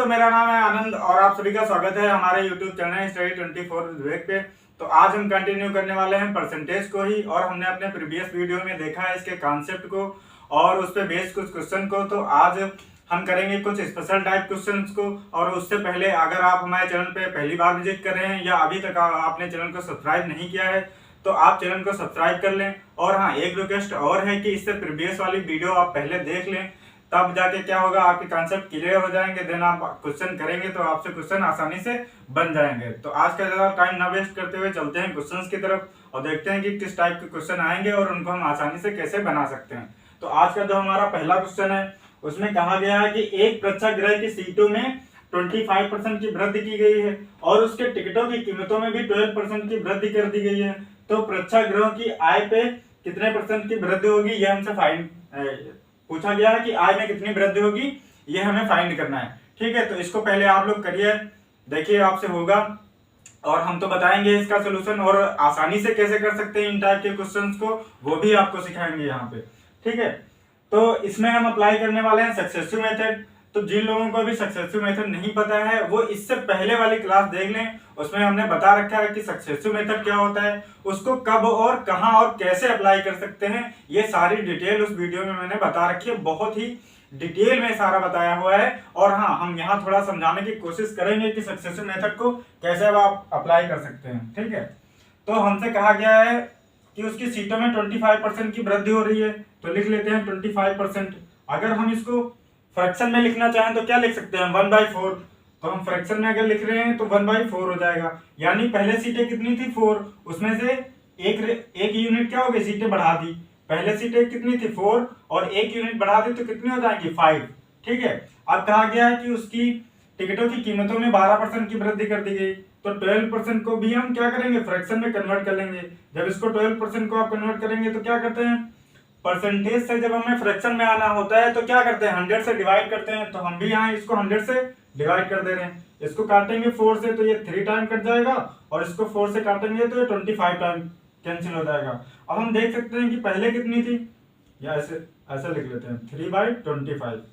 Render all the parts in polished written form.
दोस्तों, मेरा नाम है आनंद और आप सभी का स्वागत है हमारे YouTube चैनल स्टडी 24 विवेक पे। तो आज हम कंटिन्यू करने वाले हैं परसेंटेज को ही, और हमने अपने प्रीवियस वीडियो में देखा है इसके कॉन्सेप्ट को और उस पे बेस्ड कुछ क्वेश्चन को। तो आज हम करेंगे कुछ स्पेशल टाइप क्वेश्चंस को। और उससे पहले अगर आप हमारे चैनल पे पहली बार विजिट कर रहे हैं या अभी तक आपने चैनल को सब्सक्राइब नहीं किया है तो आप चैनल को सब्सक्राइब कर लें। और हाँ, एक रिक्वेस्ट और है कि इससे प्रीवियस वाली वीडियो आप पहले देख लें, तब जाके क्या होगा, आपके कॉन्सेप्ट क्लियर हो जाएंगे। देन आप क्वेश्चन करेंगे तो आपसे क्वेश्चन आसानी से बन जाएंगे। तो आज का ज्यादा टाइम ना वेस्ट करते हुए चलते हैं क्वेश्चंस की तरफ और देखते हैं कि किस टाइप के क्वेश्चन आएंगे और उनको हम आसानी से कैसे बना सकते हैं। तो आज का जो हमारा पहला क्वेश्चन है उसमें कहा गया है कि एक प्रेक्षागृह की सीटों में 25% की वृद्धि की गई है और उसके टिकटों की कीमतों में भी 12% की वृद्धि कर दी गई है। तो प्रेक्षागृहों की आय पे कितने % की वृद्धि होगी, ये हमसे पूछा गया है कि आय में कितनी वृद्धि होगी, ये हमें फाइंड करना है। ठीक है, तो इसको पहले आप लोग करिए, देखिए आपसे होगा और हम तो बताएंगे इसका सोल्यूशन और आसानी से कैसे कर सकते हैं इन टाइप के क्वेश्चंस को, वो भी आपको सिखाएंगे यहाँ पे। ठीक है, तो इसमें हम अप्लाई करने वाले हैं सक्सेसिव मेथड। तो जिन लोगों को अभी सक्सेसिव मेथड नहीं पता है वो इससे पहले वाली क्लास देख लें, उसमें हमने बता रखा है कि सक्सेसिव मेथड क्या होता है, उसको कब और कहां और कैसे अप्लाई कर सकते हैं, ये सारी डिटेल उस वीडियो में मैंने बता रखी है। बहुत ही डिटेल में सारा बताया हुआ है। और हाँ, हम यहाँ थोड़ा समझाने की कोशिश करेंगे कि सक्सेसिव मेथड को कैसे आप अप्लाई कर सकते हैं। ठीक है, तो हमसे कहा गया है कि उसकी सीटों में 25% की वृद्धि हो रही है, तो लिख लेते हैं 25%। अगर हम इसको फ्रैक्शन में लिखना चाहें तो क्या लिख सकते हैं, 1/4। तो हम फ्रैक्शन में अगर लिख रहे हैं तो 1/4 हो जाएगा। यानी पहले सीटें कितनी थी, 4, उसमें से एक यूनिट क्या हो गई, सीटें बढ़ा दी। पहले सीटें कितनी थी, 4, और एक यूनिट बढ़ा दी तो कितनी हो जाएंगी, 5। ठीक है, अब कहा गया है कि उसकी टिकटों की कीमतों में 12% की वृद्धि कर दी गई। तो 12% को भी हम क्या करेंगे, फ्रैक्शन में कन्वर्ट कर लेंगे। जब इसको 12% को आप कन्वर्ट करेंगे तो क्या करते हैं, परसेंटेज से जब हमें फ्रैक्शन में आना होता है तो क्या करते हैं, 100 से डिवाइड करते हैं। तो हम भी यहाँ इसको 100 से डिवाइड कर दे रहे हैं। इसको काटेंगे 4 से तो ये 3 टाइम कट जाएगा, और इसको 4 से काटेंगे तो ये 25 टाइम कैंसिल हो जाएगा। अब हम देख सकते हैं कि पहले कितनी थी, या ऐसे लिख लेते हैं 3/25।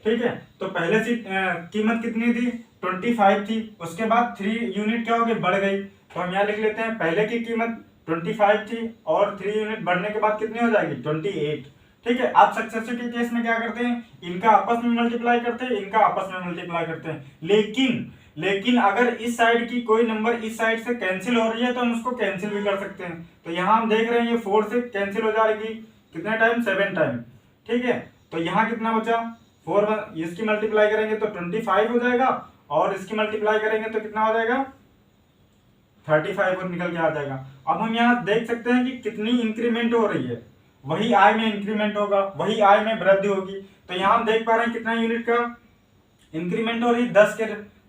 ठीक है, तो पहले से कीमत कितनी थी, 25 थी। उसके बाद 3 यूनिट क्या हो गई, बढ़ गई। तो हम यहाँ लिख लेते हैं पहले की कीमत 25 थी और 3 यूनिट बढ़ने के बाद कितनी हो जाएगी, 28। ठीक है, आप सक्सेसिव के केस में क्या करते हैं, इनका आपस में मल्टीप्लाई करते हैं, इनका आपस में मल्टीप्लाई करते हैं। लेकिन अगर इस साइड की कोई नंबर इस साइड से कैंसिल हो रही है तो हम उसको कैंसिल भी कर सकते हैं। तो यहाँ हम देख रहे हैं ये 4 से कैंसिल हो जाएगी, कितने टाइम, 7 टाइम। ठीक है, तो यहाँ कितना बचा, 4, इसकी मल्टीप्लाई करेंगे तो 25 हो जाएगा, और इसकी मल्टीप्लाई करेंगे तो कितना हो जाएगा, 35 और निकल के आ जाएगा। अब हम यहाँ देख सकते हैं कि कितनी इंक्रीमेंट हो रही है, वही आय में इंक्रीमेंट होगा, वही आय में वृद्धि होगी। तो यहाँ हम देख पा रहे हैं कितना यूनिट का इंक्रीमेंट हो रही है,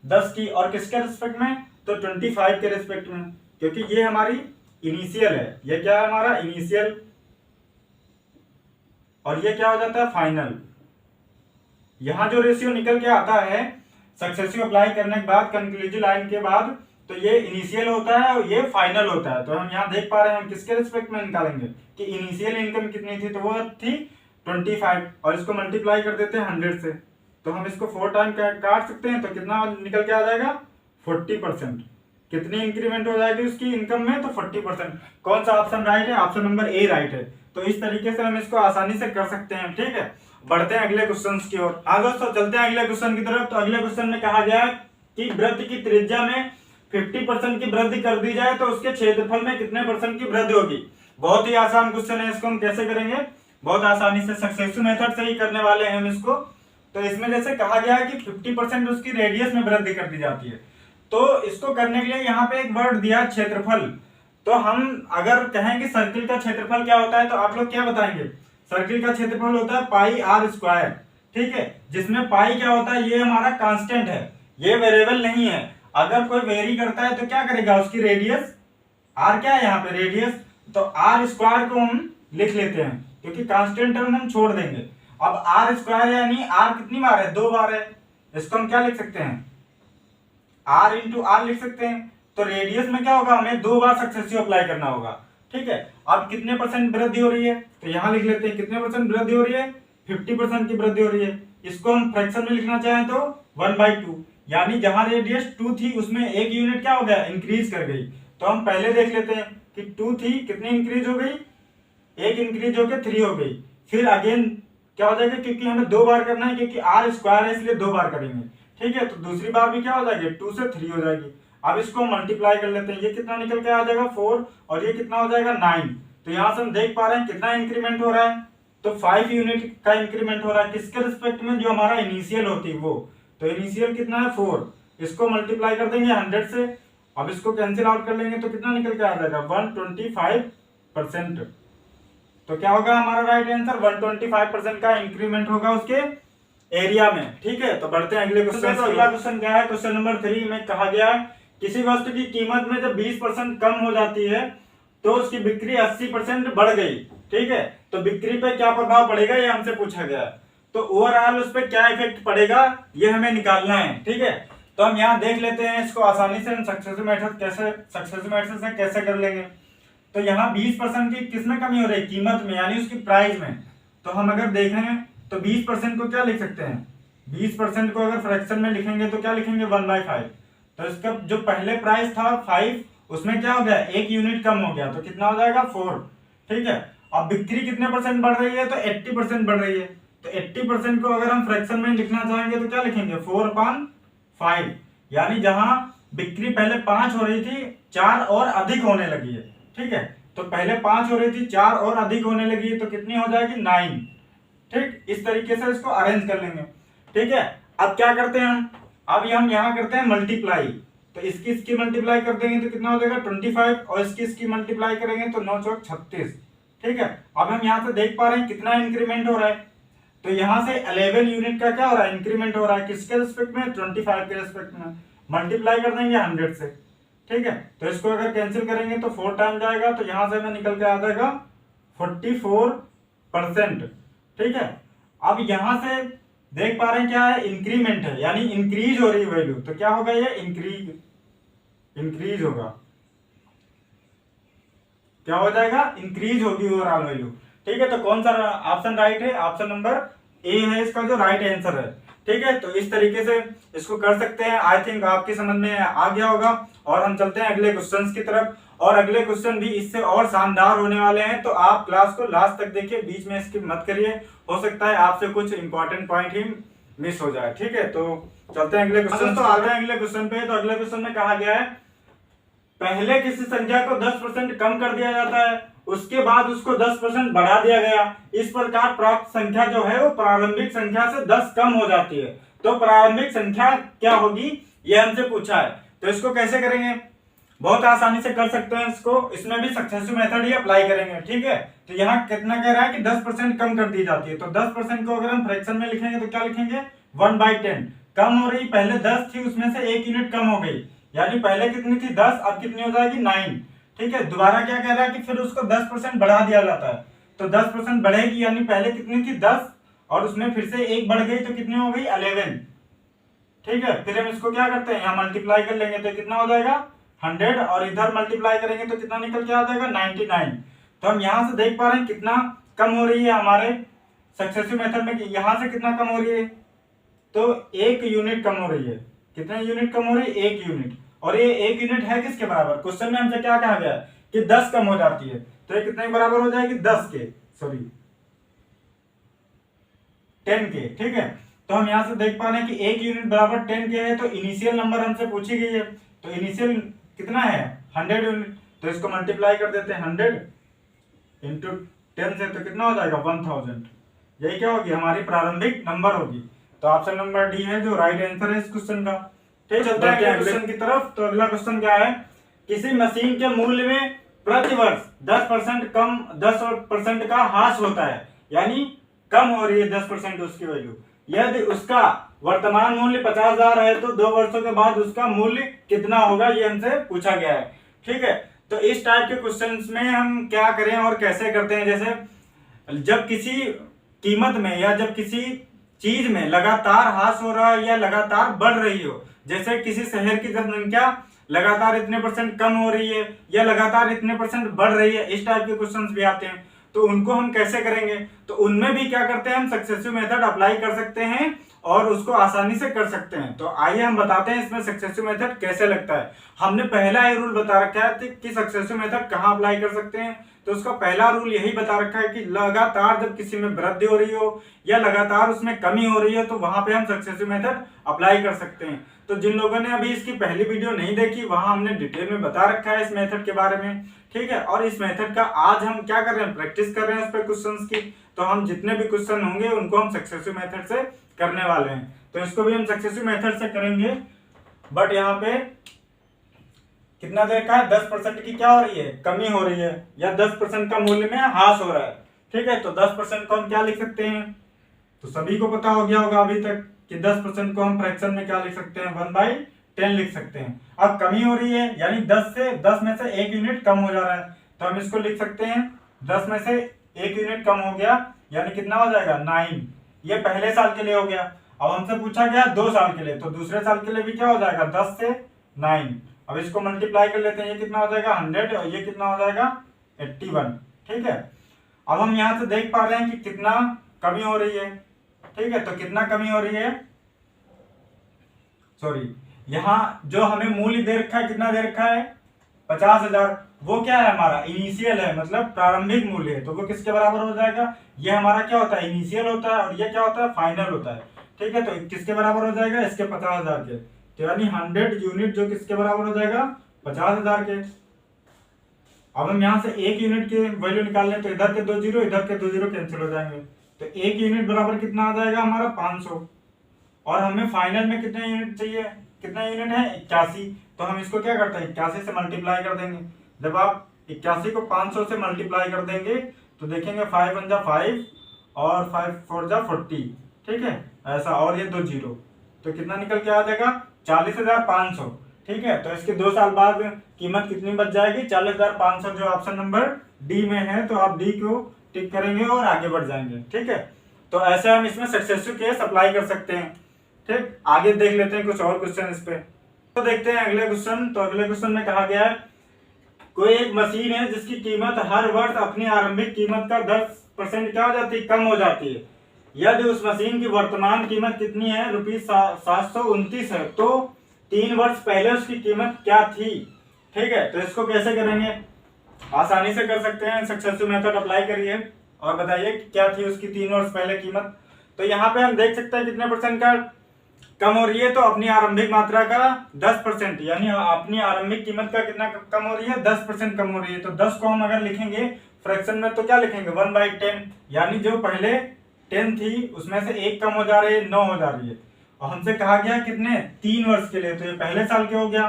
10 की, और किसके रिस्पेक्ट में, तो 25 के रिस्पेक्ट में, क्योंकि ये हमारी इनिशियल है। ये क्या है, हमारा इनिशियल, और ये क्या हो जाता है, फाइनल। यहाँ जो रेशियो निकल के आता है सक्सेसिव अप्लाई करने के बाद, कंक्लूजिव लाइन के बाद, तो ये इनिशियल होता है और ये फाइनल होता है। तो हम यहाँ देख पा रहे हैं हम किसके रिस्पेक्ट में निकालेंगे कि इनिशियल इनकम कितनी थी, तो वो थी 25, और इसको मल्टीप्लाई कर देते हैं 100 से। तो हम इसको 4 टाइम काट सकते हैं, तो कितना निकल के आ जाएगा, 40%। कितनी इंक्रीमेंट हो जाएगी उसकी इनकम में, तो 40%। कौन सा ऑप्शन राइट है, ऑप्शन नंबर ए राइट है। तो इस तरीके से हम इसको आसानी से कर सकते हैं। ठीक है, बढ़ते हैं अगले क्वेश्चन की ओर। हाँ दोस्तों, चलते हैं अगले क्वेश्चन की तरफ। तो अगले क्वेश्चन में कहा गया कि वृत्त की त्रिज्या में 50% की वृद्धि कर दी जाए तो उसके क्षेत्रफल में कितने % की वृद्धि होगी। बहुत ही आसान क्वेश्चन है, इसको हम कैसे करेंगे, बहुत आसानी से सक्सेसिव मेथड से ही करने वाले हैं हम इसको। तो इसमें जैसे कहा गया है कि 50% उसकी रेडियस में वृद्धि कर दी जाती है, तो इसको करने के लिए यहाँ पे एक वर्ड दिया है, क्षेत्रफल। तो हम अगर कहें कि सर्किल का क्षेत्रफल क्या होता है तो आप लोग क्या बताएंगे, सर्किल का क्षेत्रफल होता है πr²। ठीक है, जिसमें पाई क्या होता है, ये हमारा कांस्टेंट है, ये वेरिएबल नहीं है। अगर कोई वेरी करता है तो क्या करेगा, उसकी रेडियस, आर क्या है यहाँ पे, रेडियस, तो r² को हम लिख लेते हैं क्योंकि कांस्टेंट टर्म हम छोड़ देंगे। अब r² यानी r कितनी बार है, 2 बार है। इसको हम क्या लिख सकते हैं, r इंटू आर लिख सकते हैं। तो रेडियस में क्या होगा, हमें 2 बार सक्सेसिव अप्लाई करना होगा। ठीक है, अब कितने % वृद्धि हो रही है, तो यहाँ लिख लेते हैं कितने % वृद्धि हो रही है, 50% की वृद्धि हो रही है। इसको हम फ्रैक्शन में लिखना चाहें तो 1/2, यानी जहां रेडियस 2 थी उसमें 1 यूनिट क्या हो गया, इंक्रीज कर गई। तो हम पहले देख लेते हैं कि 2 थी, कितनी इंक्रीज हो गई, 1 इंक्रीज होकर 3 हो गई। फिर अगेन क्या हो जाएगा, क्योंकि हमें 2 बार करना है, क्योंकि r स्क्वायर है इसलिए 2 बार करेंगे, ठीक है। तो दूसरी बार भी क्या हो जाएगी, 2 से 3 हो जाएगी। अब इसको मल्टीप्लाई कर लेते हैं, ये कितना निकल के आ जाएगा 4, और ये कितना हो जाएगा 9। तो यहां से हम देख पा रहे हैं कितना इंक्रीमेंट हो रहा है, तो 5 यूनिट का इंक्रीमेंट हो रहा है। किसके रिस्पेक्ट में, जो हमारा इनिशियल होती है वो। तो इनिशियल कितना है 4, इसको मल्टीप्लाई कर देंगे 100 से। अब इसको कैंसिल आउट कर लेंगे तो कितना निकल के आ जाएगा 125%। तो क्या होगा हमारा राइट आंसर, 125% का इंक्रीमेंट होगा उसके एरिया में, ठीक है। तो बढ़ते हैं अगले क्वेश्चन। तो अगला क्वेश्चन क्या है, क्वेश्चन नंबर 3 में कहा गया है किसी वस्तु की कीमत में जब 20% कम हो जाती है तो उसकी बिक्री 80% बढ़ गई, ठीक है। तो बिक्री पे क्या प्रभाव पड़ेगा ये हमसे पूछा गया है। तो ओवरऑल उस पर क्या इफेक्ट पड़ेगा ये हमें निकालना है, ठीक है। तो हम यहाँ देख लेते हैं इसको आसानी से, हम सक्सेसिव मेथड से कैसे कर लेंगे। तो यहाँ 20% की किसमें कमी हो रही है, कीमत में, यानी उसकी प्राइस में। तो हम अगर देखें तो 20% को क्या लिख सकते हैं, 20% को अगर फ्रैक्शन में लिखेंगे तो क्या लिखेंगे 1/5। तो इसका जो पहले प्राइस था 5, उसमें क्या हो गया 1 यूनिट कम हो गया, तो कितना हो जाएगा 4, ठीक है। अब बिक्री कितने परसेंट बढ़ रही है, तो 80% बढ़ रही है। तो 80% को अगर हम फ्रैक्शन में लिखना चाहेंगे तो क्या लिखेंगे 4/5, यानी जहां बिक्री पहले 5 हो रही थी 4 और अधिक होने लगी है, ठीक है। तो पहले 5 हो रही थी 4 और अधिक होने लगी है, तो कितनी हो जाएगी 9, ठीक। इस तरीके से इसको अरेंज कर लेंगे, ठीक है। अब क्या करते हैं अब हम यहाँ करते हैं मल्टीप्लाई। तो इसकी मल्टीप्लाई कर देंगे तो कितना हो जाएगा 25, और इसकी मल्टीप्लाई करेंगे तो 9 चौक 36, ठीक है। अब हम यहाँ से देख पा रहे हैं कितना इंक्रीमेंट हो रहा है। तो यहाँ से 11 यूनिट का क्या हो रहा है, इंक्रीमेंट हो रहा है। किसके रिस्पेक्ट में, 25 के रिस्पेक्ट में। मल्टीप्लाई कर देंगे 100 से, ठीक है। तो इसको अगर कैंसिल करेंगे तो 4 टाइम जाएगा, तो यहां से हमें निकल के आ जाएगा 44%, ठीक है। अब यहां से देख पा रहे हैं क्या है, इंक्रीमेंट है, यानी इंक्रीज हो रही है वैल्यू। तो क्या होगा ये इंक्रीज होगा, क्या हो जाएगा, इंक्रीज होगी ओवरऑल वैल्यू, ठीक है। तो कौन सा ऑप्शन राइट है, ऑप्शन नंबर ए है इसका जो राइट आंसर है, ठीक है। तो इस तरीके से इसको कर सकते हैं। आई थिंक आपकी समझ में आ गया होगा। और हम चलते हैं अगले क्वेश्चंस की तरफ, और अगले क्वेश्चन भी इससे और शानदार होने वाले हैं। तो आप क्लास को लास्ट तक देखिए, बीच में स्किप मत करिए, हो सकता है आपसे कुछ इंपॉर्टेंट पॉइंट ही मिस हो जाए, ठीक है। तो चलते हैं अगले क्वेश्चन। तो आते हैं अगले क्वेश्चन पे। तो अगले क्वेश्चन में कहा गया है पहले किसी संख्या को 10% कम कर दिया जाता है, उसके बाद उसको 10% बढ़ा दिया गया। इस प्रकार प्राप्त संख्या जो है वो प्रारंभिक संख्या से 10 कम हो जाती है। तो प्रारंभिक संख्या क्या होगी ये हमसे पूछा है। तो इसको कैसे करेंगे, बहुत आसानी से कर सकते हैं इसको। इसमें भी सक्सेसिव मेथड ही अप्लाई करेंगे, ठीक है। तो यहाँ कितना कह रहा है कि 10% कम कर दी जाती है। तो 10% को अगर हम फ्रैक्शन में लिखेंगे तो क्या लिखेंगे 1/10। कम हो रही, पहले 10 थी उसमें से 1 यूनिट कम हो गई, यानी पहले कितनी थी 10, अब कितनी हो जाएगी 9, ठीक है। दोबारा क्या कह रहा है कि फिर उसको 10% बढ़ा दिया जाता है। तो 10% बढ़ेगी, यानी पहले कितनी थी 10 और उसमें फिर से 1 बढ़ गई, तो कितनी हो गई 11, ठीक है। फिर हम इसको क्या करते हैं यहाँ मल्टीप्लाई कर लेंगे तो कितना हो जाएगा 100, और इधर मल्टीप्लाई करेंगे तो कितना निकल के आ जाएगा 99। तो हम यहाँ से देख पा रहे हैं कितना कम हो रही है हमारे सक्सेसिव मेथड में, यहाँ से कितना कम हो रही है, तो 1 यूनिट कम हो रही है। कितने यूनिट कम हो रही है 1 यूनिट, और ये 1 यूनिट है किसके बराबर, क्वेश्चन में हमसे क्या कहा गया कि 10 कम हो जाती है। तो ये कितने के बराबर हो जाएगी 10 के, सॉरी 10 के, ठीक है। तो हम यहाँ से देख पा रहे हैं कि 1 यूनिट बराबर 10 के है। तो इनिशियल नंबर हमसे पूछी गई है, तो इनिशियल कितना है 100 यूनिट। तो इसको मल्टीप्लाई कर देते हैं 100 इंटू 10 से, तो कितना हो जाएगा 1000। यही क्या होगी हमारी प्रारंभिक नंबर होगी। तो ऑप्शन नंबर डी है जो राइट आंसर है इस क्वेश्चन का। ठीक, चलते हैं अगले क्वेश्चन की तरफ। तो अगला क्वेश्चन क्या है, किसी मशीन के मूल्य में प्रति वर्ष 10% का ह्रास होता है, यानी कम हो रही है 10% उसकी वैल्यू। यदि उसका वर्तमान मूल्य 50,000 है तो 2 वर्षों के बाद उसका मूल्य कितना होगा, ये हमसे पूछा गया है। ठीक है, तो इस टाइप के क्वेश्चंस में हम क्या करें और कैसे करते हैं, जैसे जब किसी कीमत में या जब किसी चीज में लगातार ह्रास हो रहा है या लगातार बढ़ रही हो, जैसे किसी शहर की जनसंख्या लगातार इतने % कम हो रही है या लगातार इतने % बढ़ रही है, इस टाइप के क्वेश्चंस भी आते हैं। तो उनको हम कैसे करेंगे, तो उनमें भी क्या करते हैं हम सक्सेसिव मेथड अप्लाई कर सकते हैं और उसको आसानी से कर सकते हैं। तो आइए हम बताते हैं इसमें सक्सेसिव मेथड कैसे लगता है। हमने पहला ही रूल बता रखा है कि सक्सेसिव मेथड कहाँ अप्लाई कर सकते हैं। तो उसका पहला रूल यही बता रखा है कि लगातार जब किसी में वृद्धि हो रही हो या लगातार उसमें कमी हो रही हो तो वहां पे हम सक्सेसिव मेथड अप्लाई कर सकते हैं। तो जिन लोगों ने अभी इसकी पहली वीडियो नहीं देखी वहां हमने डिटेल में बता रखा है इस मेथड के बारे में, ठीक है। और इस मेथड का आज हम क्या कर रहे हैं, प्रैक्टिस कर रहे हैं उस पर क्वेश्चंस की। तो हम जितने भी क्वेश्चन होंगे उनको हम सक्सेसिव मेथड से करने वाले हैं। तो इसको भी हम सक्सेसिव मेथड से करेंगे। बट यहाँ पे कितना देर का है, 10% की क्या हो रही है, कमी हो रही है, या 10% का मूल्य में ह्रास हो रहा है, ठीक है। तो 10% को हम क्या लिख सकते हैं, तो सभी को पता हो गया होगा अभी तक कि 10% को हम फ्रैक्शन में क्या लिख सकते हैं, 1/10 लिख सकते हैं। अब कमी हो रही है यानी 10 में से 1 यूनिट कम हो जा रहा है, तो हम इसको लिख सकते हैं 10 में से 1 यूनिट कम हो गया यानी कितना हो जाएगा, 9। ये पहले साल के लिए हो गया। अब हमसे पूछा गया 2 साल के लिए, तो दूसरे साल के लिए भी क्या हो जाएगा, 10 से 9। अब इसको मल्टीप्लाई कर लेते हैं, ये कितना हो जाएगा 100 और ये कितना हो जाएगा 81, ठीक है। अब हम यहाँ से देख पा रहे हैं कि कितना कमी हो रही है, ठीक है। तो कितना कमी हो रही है, सॉरी यहाँ जो हमें मूल्य दे रखा है कितना दे रखा है 50,000, वो क्या है हमारा इनिशियल है, मतलब प्रारंभिक मूल्य है। तो वो किसके बराबर हो जाएगा, ये हमारा क्या होता है इनिशियल होता है और ये क्या होता है फाइनल होता है, ठीक है। तो किसके बराबर हो जाएगा, इसके 50,000 के, तो यानी 100 यूनिट जो किसके बराबर हो जाएगा 50,000 के। अब हम यहाँ से 1 यूनिट की वैल्यू निकाल लें तो इधर के 2 जीरो इधर के 2 जीरो कैंसिल हो जाएंगे, तो 1 यूनिट बराबर कितना आ जाएगा हमारा 500। और हमें फाइनल में कितने यूनिट चाहिए, कितना यूनिट है 81, तो हम इसको क्या करते हैं 81 से मल्टीप्लाई कर देंगे। जब आप 81 को 500 से मल्टीप्लाई कर देंगे तो देखेंगे 5 1 जा 5 और 5 4 जा 40, ठीक है ऐसा, और ये 2 जीरो, तो कितना निकल के आ जाएगा 40,500, ठीक है। तो इसके 2 साल बाद कीमत कितनी बच जाएगी 40,500, जो ऑप्शन नंबर डी में है। तो आप डी को टिक करेंगे और आगे बढ़ जाएंगे, ठीक है। तो ऐसे हम इसमें सक्सेसिव केस अप्लाई कर सकते हैं, ठीक। आगे देख लेते हैं कुछ और क्वेश्चन इस पे। तो देखते हैं अगले क्वेश्चन। तो अगले क्वेश्चन में कहा गया है कोई एक मशीन है जिसकी कीमत हर वर्ष अपनी आरंभिक कीमत का 10% क्या हो जाती है, कम हो जाती है। यदि उस मशीन की वर्तमान कीमत कितनी है, ₹729 है, तो 3 वर्ष पहले उसकी कीमत क्या थी, ठीक है। तो इसको कैसे करेंगे, आसानी से कर सकते हैं, सक्सेसिव मेथड अप्लाई करिए और बताइए क्या थी उसकी 3 वर्ष पहले कीमत। तो यहाँ पे हम देख सकते हैं कितने परसेंट का कम हो रही है, तो अपनी आरंभिक मात्रा का 10%, यानी अपनी आरंभिक कीमत का कितना कम हो रही है 10% कम हो रही है। तो 10 को हम अगर लिखेंगे फ्रैक्शन में तो क्या लिखेंगे 1/10, यानी जो पहले 10 थी उसमें से 1 कम हो जा रही है, 9 हो जा रही है। और हमसे कहा गया कितने 3 वर्ष के लिए, तो ये पहले साल के हो गया,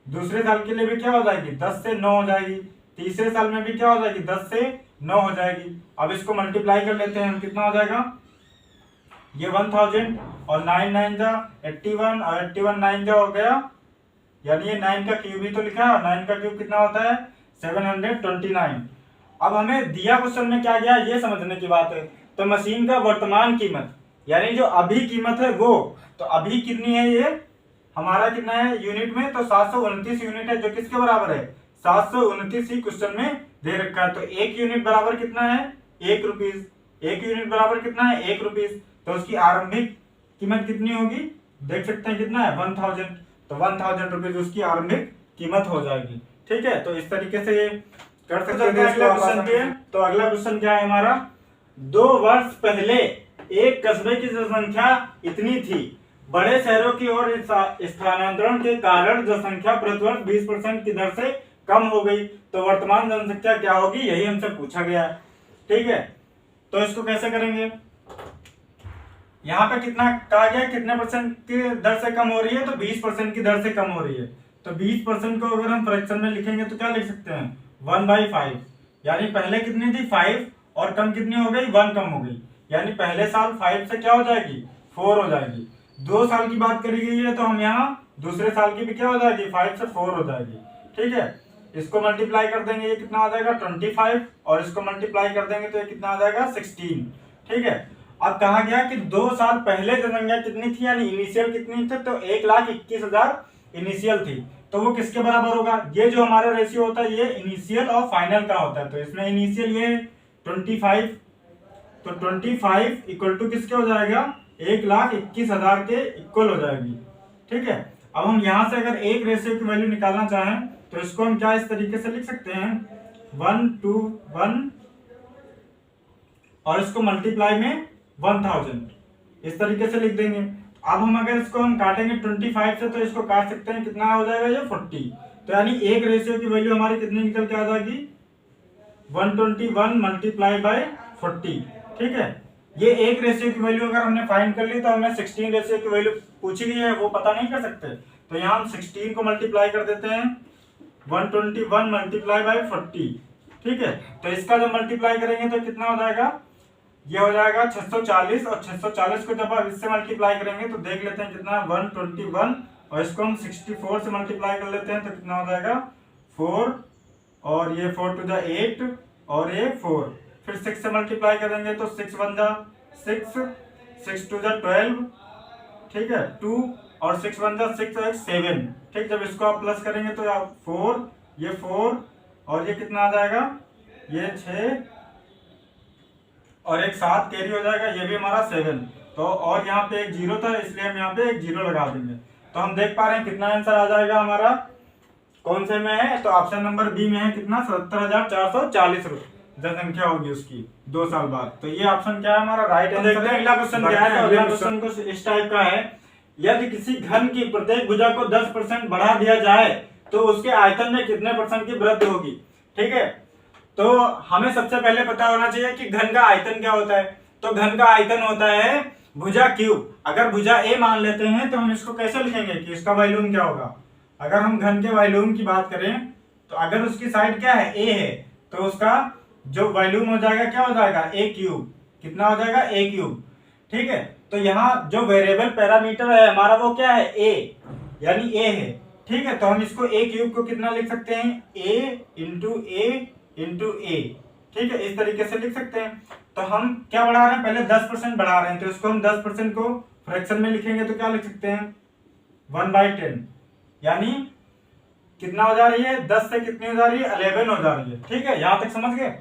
दूसरे साल के लिए भी क्या हो जाएगी 10 से 9 हो जाएगी, तीसरे साल में भी क्या हो जाएगी 10 से 9 हो जाएगी। अब इसको मल्टीप्लाई कर लेते हैं हम, कितना हो जाएगा, ये 1000 और 9 9 जा 81 और 81 9 जा हो गया, यानी ये 9 का क्यूब ही तो लिखा है, 9 का क्यूब कितना होता है 729। अब हमें दिया क्वेश्चन में क्या गया ये समझने की बात है। तो मशीन का वर्तमान कीमत यानी जो अभी कीमत है वो, तो अभी कितनी है, ये हमारा कितना है यूनिट में, तो 729 यूनिट है, जो किसके बराबर है 729 ही क्वेश्चन में दे रखा है। तो 1 यूनिट बराबर कितना है 1 रुपीज, 1 यूनिट बराबर कितना है 1 रुपीज, तो उसकी आरंभिक कीमत कितनी होगी, देख सकते हैं कितना है 1000, तो 1000 रुपीज उसकी आरंभिक कीमत हो जाएगी, ठीक है। तो इस तरीके से ये कर सकते हैं। अगला क्वेश्चन पे, तो अगला क्वेश्चन क्या है हमारा, 2 वर्ष पहले एक कस्बे की जनसंख्या इतनी थी, बड़े शहरों की ओर स्थानांतरण के कारण जनसंख्या प्रतिवर्ष 20% की दर से कम हो गई, तो वर्तमान जनसंख्या क्या होगी, यही हमसे पूछा गया है, ठीक है। तो इसको कैसे करेंगे, यहाँ पे कितना कहा गया कितने परसेंट की दर से कम हो रही है, तो 20% की दर से कम हो रही है। तो 20% को अगर हम फ्रैक्शन में लिखेंगे तो क्या लिख सकते हैं 1/5, यानी पहले कितनी थी 5 और कम कितनी हो गई 1 कम हो गई, यानी पहले साल 5 से क्या हो जाएगी 4 हो जाएगी। 2 साल की बात करी गई है तो हम यहाँ दूसरे साल की भी क्या हो जाएगी 5 से 4 हो जाएगी, ठीक है। इसको मल्टीप्लाई कर देंगे, ये कितना आ जाएगा 25, और इसको मल्टीप्लाई कर देंगे तो ये कितना आ जाएगा 16, ठीक है। अब कहा गया कि 2 साल पहले जनसंख्या कितनी थी, यानी इनिशियल कितनी थी, तो 1,21,000 इनिशियल थी, तो वो किसके बराबर होगा, ये जो हमारा रेशियो होता है ये इनिशियल और फाइनल का होता है। तो इसमें इनिशियल ये 25, तो 25 इक्वल टू किसके हो जाएगा, 1,21,000 के इक्वल हो जाएगी। ठीक है, अब हम यहां से अगर एक रेशियो की वैल्यू निकालना चाहें तो इसको हम क्या इस तरीके से लिख सकते हैं, 1 to 1 और इसको मल्टीप्लाई में 1000, इस तरीके से लिख देंगे। अब हम अगर इसको हम काटेंगे 25 से तो इसको काट सकते हैं, कितना हो जाएगा ये 40, तो यानी एक रेशियो की वैल्यू हमारी कितनी निकल के आ जाएगी, 121 मल्टीप्लाई बाय 40। ठीक है, ये एक रेशियो की वैल्यू अगर हमने फाइंड कर ली तो हमें 16 रेशियो की वैल्यू पूछी गई है, वो पता नहीं कर सकते, तो यहाँ हम 16 को मल्टीप्लाई कर देते हैं 121 मल्टीप्लाई बाय 40। ठीक है, तो इसका जब मल्टीप्लाई करेंगे तो कितना हो जाएगा, ये हो जाएगा 640, और 640 को जब आप इससे मल्टीप्लाई करेंगे तो देख लेते हैं कितना, 121, और इसको हम 64 से मल्टीप्लाई कर लेते हैं तो कितना हो जाएगा 4, और ये 4 to the 8, और ये 4, फिर 6 से मल्टीप्लाई करेंगे तो 6 1 जा 6, 6 to the 12, ठीक है 2, और 6 1 जा 6 और 7। ठीक, जब इसको आप प्लस करेंगे तो आप 4, ये 4, और ये कितना आ जाएगा, ये 6, और एक 7 कैरी हो जाएगा, ये भी हमारा 7। तो और यहाँ पे एक 0 था इसलिए हम यहाँ पे एक 0 लगा देंगे। तो हम देख पा रहे हैं कितना आंसर आ जाएगा हमारा, कौन से में है, तो ऑप्शन नंबर बी में है, कितना 77,440 जनसंख्या होगी उसकी 2 साल बाद। तो ये ऑप्शन क्या है हमारा राइट आंसर। देखते हैं अगला क्वेश्चन क्या है। तो अगला क्वेश्चन कुछ इस टाइप का है, यदि किसी घन की प्रत्येक भुजा को 10% बढ़ा दिया जाए तो उसके आयतन में कितने % की वृद्धि होगी। ठीक है, तो हमें सबसे पहले पता होना चाहिए कि घन का आयतन क्या होता है। तो घन का आयतन होता है भुजा क्यूब। अगर भुजा ए मान लेते हैं तो हम इसको कैसे लिखेंगे कि इसका वॉल्यूम क्या होगा। अगर हम घन के वॉल्यूम की बात करें तो अगर उसकी साइड क्या है, ए है, तो उसका जो वॉल्यूम हो जाएगा क्या हो जाएगा, ए क्यूब। कितना हो जाएगा, ए क्यूब। ठीक है, तो यहाँ जो वेरिएबल पैरामीटर है हमारा वो क्या है, ए, यानी ए है। ठीक है, तो हम इसको ए क्यूब को कितना लिख सकते हैं, ए इंटू ए इंटू ए। ठीक है, इस तरीके से लिख सकते हैं। तो हम क्या बढ़ा रहे हैं, पहले 10% बढ़ा रहे हैं, तो इसको हम 10% को फ्रैक्शन में लिखेंगे तो क्या लिख सकते हैं, 1/10, यानी कितना हो जा रही है, 10 से कितनी हो जा रही है, 11 हो जा रही है। ठीक है, यहां तक समझ गए।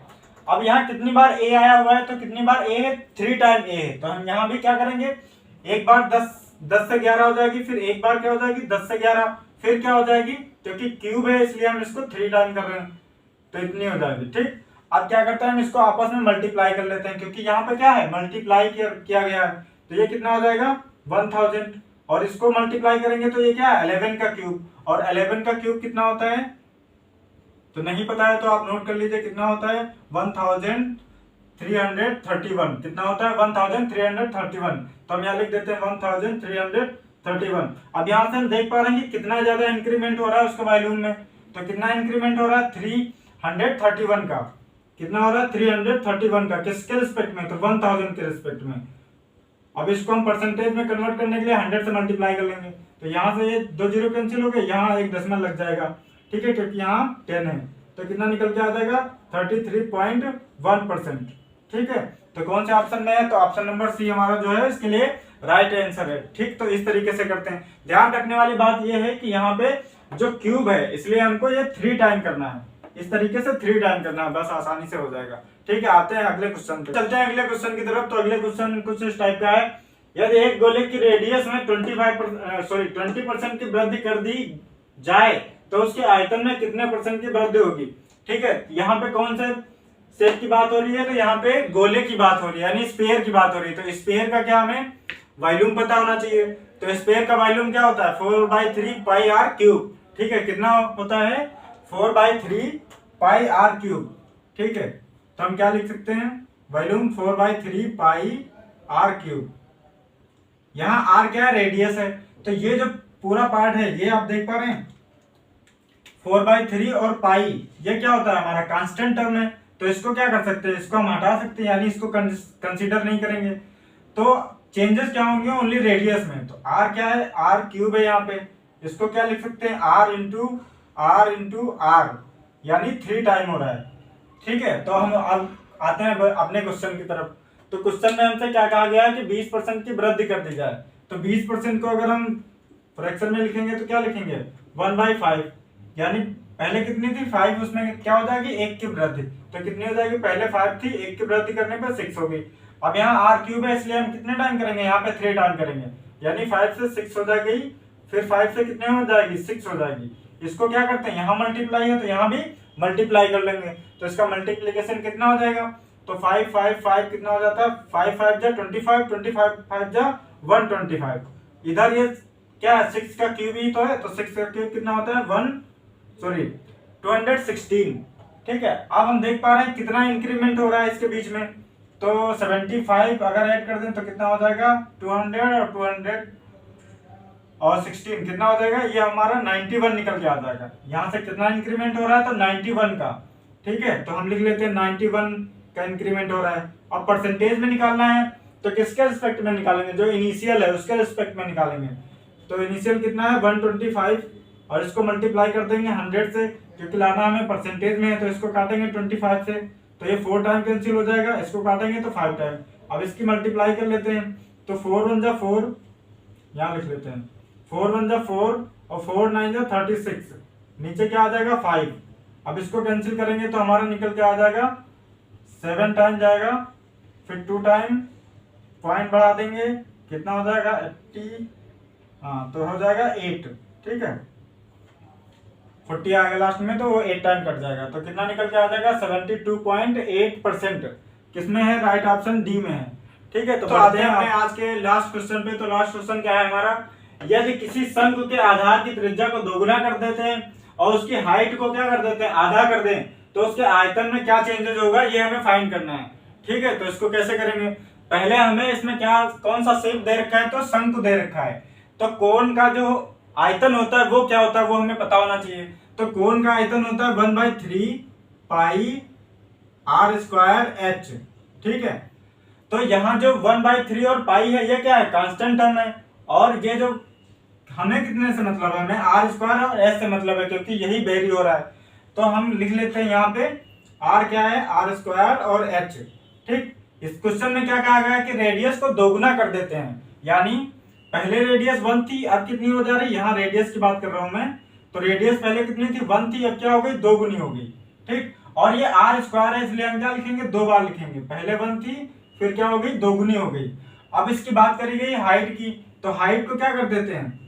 अब यहाँ कितनी बार ए आया हुआ है, तो कितनी बार ए है, 3 टाइम ए है। तो हम यहाँ भी क्या करेंगे, एक बार 10 से 11 हो जाएगी, फिर एक बार क्या हो जाएगी 10 से 11, फिर क्या हो जाएगी, क्योंकि क्यूब है इसलिए हम इसको 3 टाइम कर रहे हैं, तो इतनी हो जाएगी। ठीक, अब क्या करते हैं, हम इसको आपस में मल्टीप्लाई कर लेते हैं, क्योंकि यहाँ पे क्या है, मल्टीप्लाई किया गया है। तो ये कितना हो जाएगा 1000, और इसको मल्टीप्लाई करेंगे तो ये क्या है 11 का क्यूब, और 11 का क्यूब कितना होता है, तो नहीं पता है तो आप नोट कर लीजिए कितना होता है, 1331। कितना होता है 1331। तो हम यहाँ लिख देते हैं 1331। अब यहाँ से हम देख पा रहे हैं कि कितना ज्यादा इंक्रीमेंट हो रहा है उसके वॉल्यूम में। तो कितना इंक्रीमेंट हो रहा है, 331 का। कितना हो रहा है, 331 का। किसके रिस्पेक्ट में, तो 1000 के रिस्पेक्ट में। अब इसको हम परसेंटेज में कन्वर्ट करने के लिए 100 से मल्टीप्लाई कर लेंगे, तो यहाँ से ये 2 जीरो कैंसिल हो गए, यहाँ एक दशमलव लग जाएगा। ठीक है, क्योंकि यहाँ 10 है, तो कितना निकल के आ जाएगा 33.1%। ठीक है, तो कौन से ऑप्शन में है, तो ऑप्शन नंबर सी हमारा जो है इसके लिए राइट आंसर है। ठीक, तो इस तरीके से करते हैं। ध्यान रखने वाली बात यह है कि यहाँ पे जो क्यूब है इसलिए हमको ये 3 टाइम करना है, इस तरीके से 3 टाइम करना है, बस आसानी से हो जाएगा। ठीक है, आते हैं अगले क्वेश्चन पे, चलते हैं अगले क्वेश्चन की तरफ। तो अगले क्वेश्चन कुछ इस टाइप का है, यदि एक गोले की रेडियस में 20% की वृद्धि कर दी जाए तो उसके आयतन में कितने % की वृद्धि होगी। ठीक है, यहाँ पे कौन से शेप की बात हो रही है, तो यहाँ पे गोले की बात हो रही है, यानी स्फीयर की बात हो रही है। तो स्फीयर का क्या हमें वॉल्यूम पता होना चाहिए। तो स्फीयर का वॉल्यूम क्या होता है, 4/3 पाई आर क्यूब। ठीक है, कितना होता है, 4/3 पाई आर क्यूब। ठीक है, तो हम क्या लिख सकते हैं, वॉल्यूम 4/3 पाई आर क्यूब। यहाँ आर क्या है, रेडियस है। तो ये जो पूरा पार्ट है ये आप देख पा रहे हैं 4/3 और पाई, ये क्या होता है हमारा कांस्टेंट टर्म है। तो इसको क्या कर सकते हैं, इसको हम हटा सकते हैं, यानी इसको कंसीडर नहीं करेंगे। तो चेंजेस क्या होंगे, ओनली रेडियस में। तो आर क्या है, आर क्यूब है यहाँ पे, इसको क्या लिख सकते हैं, आर इंटू आर, यानी 3 टाइम हो रहा है। ठीक है, तो हम अब आते हैं अपने क्वेश्चन की तरफ। तो क्वेश्चन में हमसे क्या कहा गया है कि 20% की वृद्धि कर दी जाए। तो 20% को अगर हम फ्रैक्शन में लिखेंगे तो क्या लिखेंगे, 1/5, यानी पहले कितनी थी 5, उसमें क्या हो जाएगी 1 की वृद्धि, तो कितनी हो जाएगी, पहले 5 थी, 1 की वृद्धि करने पर 6 हो गई। अब यहाँ आर क्यूब है इसलिए हम कितने टाइम करेंगे, यहाँ पे 3 टाइम करेंगे, यानी 5 से 6 हो जाएगी, फिर 5 से कितने हो जाएगी 6 हो जाएगी। इसको क्या करते हैं, यहाँ मल्टीप्लाई है तो यहाँ भी मल्टीप्लाई कर लेंगे, तो इसका मल्टीप्लीकेशन कितना हो जाएगा, तो 5 5 5 कितना हो जाता है, 5 5 जा 25, 25 5 जा 125। इधर ये क्या है 6 का क्यूब ही तो है, तो 6 का क्यूब कितना होता है 216। ठीक है, अब हम देख पा रहे हैं कितना इंक्रीमेंट हो रहा है इसके बीच में, तो 75 अगर ऐड कर दें तो कितना हो जाएगा 200 और 200 और 16 कितना हो जाएगा, ये हमारा 91 निकल के आ जाएगा। यहाँ से कितना इंक्रीमेंट हो रहा है, तो 91 का। ठीक है, तो हम लिख लेते हैं 91 का इंक्रीमेंट हो रहा है। अब परसेंटेज में निकालना है तो किसके रिस्पेक्ट में निकालेंगे, जो इनिशियल है उसके रिस्पेक्ट में निकालेंगे। तो इनिशियल कितना है 125 और इसको मल्टीप्लाई कर देंगे 100 से, क्योंकि लाना हमें परसेंटेज में है, तो इसको काटेंगे 25 से, तो ये 4 टाइम कैंसिल हो जाएगा, इसको काटेंगे तो 5 टाइम। अब इसकी मल्टीप्लाई कर लेते हैं, तो 4 1 जा 4, यहाँ लिख लेते हैं 4 1 जा 4 और 4 9 जा 36, नीचे क्या आ जाएगा 5। अब इसको कैंसिल करेंगे तो हमारा निकल के आ जाएगा 7 टाइम जाएगा, फिर 2 टाइम पॉइंट बढ़ा देंगे, कितना हो जाएगा 80, हाँ तो हो जाएगा 8। ठीक है, 40 आ गया लास्ट में, तो वो 8 टाइम कट जाएगा, तो कितना निकल के आ जाएगा 72.8%। किसमें है, राइट ऑप्शन डी में है। ठीक है, तो आते हैं अपने आज के लास्ट क्वेश्चन पे। तो लास्ट क्वेश्चन क्या है हमारा, यदि किसी शंकु के आधार की त्रिज्या को दोगुना कर देते हैं और उसकी हाइट को क्या कर देते हैं, आधा कर दें, तो उसके आयतन में क्या चेंजेस होगा, ये हमें फाइंड करना है। ठीक है, तो इसको कैसे करेंगे, पहले हमें इसमें क्या कौन सा शेप दे रखा है, तो शंकु दे रखा है, तो कोण का जो आयतन होता है वो क्या होता है, वो हमें पता होना चाहिए। तो कोण का आयतन होता है 1/3 पाई r स्क्वायर h। ठीक है, तो यहाँ जो 1/3 और पाई है ये क्या है, कांस्टेंट टर्म है, और ये जो हमें कितने से मतलब है, हमें r स्क्वायर और h से मतलब है, क्योंकि यही वेरी हो रहा है। तो हम लिख लेते हैं यहाँ पे r क्या है, r स्क्वायर और h। ठीक, इस क्वेश्चन में क्या कहा गया है कि रेडियस को दोगुना कर देते हैं, यानी पहले रेडियस 1 थी, अब कितनी हो जा रही है, यहाँ रेडियस की बात कर रहा हूं मैं, तो रेडियस पहले कितनी थी 1 थी, अब क्या हो गई 2 गुनी हो गई। ठीक, और ये r स्क्वायर है इसलिए हम क्या लिखेंगे, 2 बार लिखेंगे, पहले 1 थी फिर क्या हो गई 2 गुनी हो गई। अब इसकी बात करी गई हाइट की, तो हाइट को क्या कर देते हैं,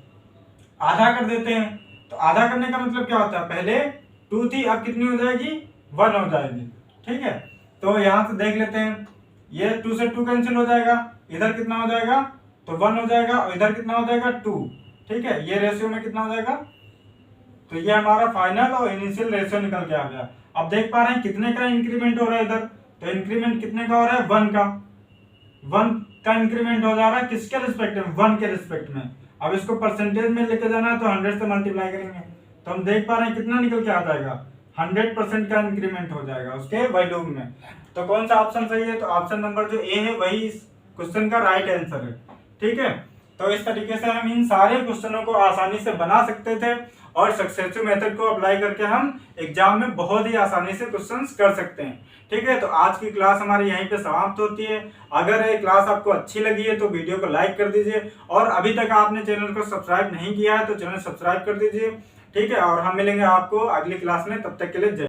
आधा कर देते हैं। तो आधा करने का मतलब क्या होता है, पहले 2 थी अब कितनी हो जाएगी 1 हो जाएगी। ठीक है, तो यहाँ से देख लेते हैं, ये 2 से 2 कैंसिल हो जाएगा, इधर कितना हो जाएगा, तो 1 हो जाएगा, और इधर कितना हो जाएगा 2। ठीक है, ये रेशियो में कितना हो जाएगा, तो ये हमारा फाइनल और इनिशियल रेशियो निकल के आ गया। अब देख पा रहे हैं कितने का इंक्रीमेंट हो रहा है इधर, तो इंक्रीमेंट कितने का हो रहा है 1 का इंक्रीमेंट हो जा रहा है, किसके रिस्पेक्ट में, 1 के रिस्पेक्ट में। अब इसको परसेंटेज में लेके जाना है तो 100 से मल्टीप्लाई करेंगे, तो हम देख पा रहे हैं कितना निकल के आ जाएगा, 100% का इंक्रीमेंट हो जाएगा उसके वॉल्यूम में। तो कौन सा ऑप्शन सही है, तो ऑप्शन नंबर जो ए है वही इस क्वेश्चन का राइट आंसर है। ठीक है, तो इस तरीके से हम इन सारे क्वेश्चनों को आसानी से बना सकते थे, और सक्सेसिव मेथड को अप्लाई करके हम एग्जाम में बहुत ही आसानी से क्वेश्चंस कर सकते हैं। ठीक है, तो आज की क्लास हमारी यहीं पे समाप्त होती है। अगर ये क्लास आपको अच्छी लगी है तो वीडियो को लाइक कर दीजिए, और अभी तक आपने चैनल को सब्सक्राइब नहीं किया है तो चैनल सब्सक्राइब कर दीजिए। ठीक है, और हम मिलेंगे आपको अगली क्लास में, तब तक के लिए जय।